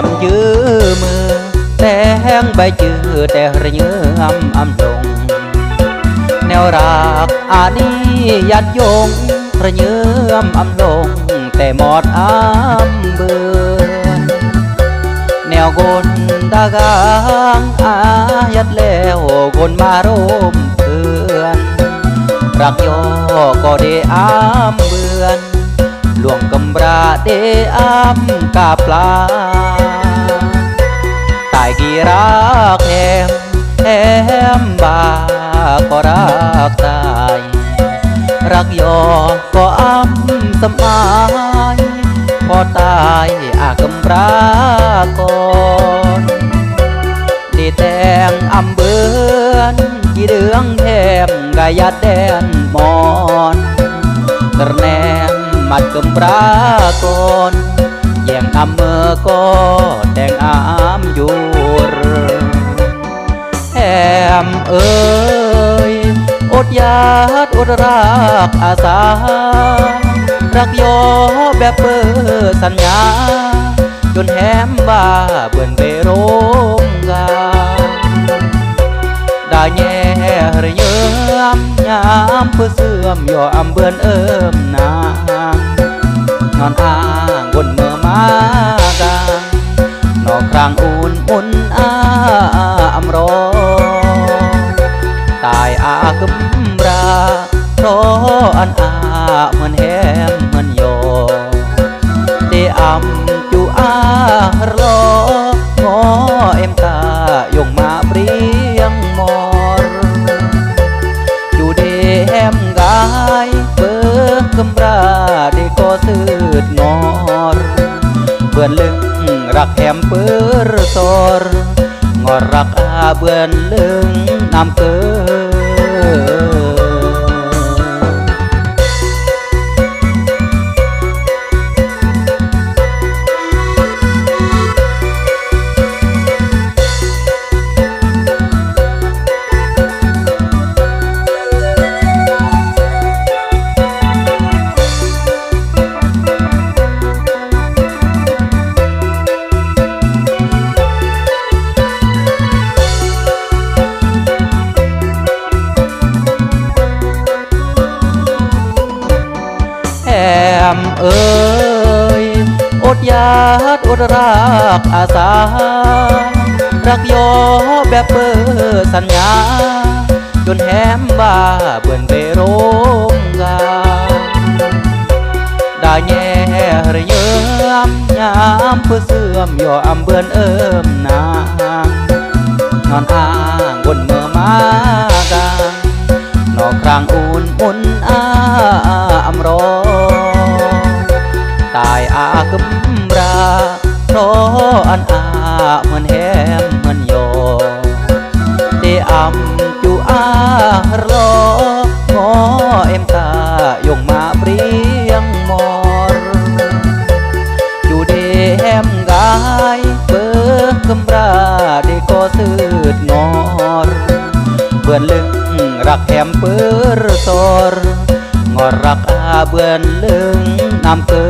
มยื้อมือแต่แห้งใบจือแต่ระเยืออำลงแนวรักอานี้ยัดยงระเยืออำลงแต่หมดอำเบือนแนวกนตากางอายัดแล้วกนมาร่มเพื่อนรักยอก็ได้อำเบือนหลวงกำราเดอ้ำกาปลาตายกี่รักแฮมบาก็รักตายรักยอก็อ้ำสมายพอตายอากำราก่อนดีแต่งอำเบือนกี่เดืองแถมกายาแดนมอนกระแนมมัดกำราก่อนแย่งอำเมื่อก็แต่งอำอยู่แฮมเอ้ยอดยาดอดรักอาสารักยอแบบเปิดสัญญาจนแฮมบ้าเบื่อไปโรงงานได้แย่หรือเยื้อมยามเพื่อเสื่อมย่ออำเบือนเอิมนางนอนอ้างบนเมื่อมากางนอกครางอุ่นอ้าอำรอตายอากำราเพราะอันอาเหมือนแฮมเหมือนโยได้อำจูอารองอเอ็มตายงมาเปรียงมอรอยู่เดแฮมกายเบิกกำราได้ก็สืดงอรเบื่อนลึงรักแฮมเปิดสอรงอรักอาเบื่อนลึงน้ำเกิเอ้ยอดยาดอดรักอาสารักยอแบบเปิดสัญญาจนแฮมบ้าเบื่อไปโรงงานได้แย่หรือเยื้อมยามเพื่อเสื่อมย่ออำเบือนเอิมนางนอนอ้างบนเมื่อมากางนอกครางอุ่นอ้าอำรอตายอากำราเพราะอันอาเหมือนแฮมเหมือนโยได้อำจูอารองอเอ็มตายงมาเปรียงมอรอยู่ได้แฮมกายเบิกกำราได้ก็สืดงอรเบื่อนลึงรักแฮมเปิดสอรงอรักอาเบื่อนลึงน้ำเกิ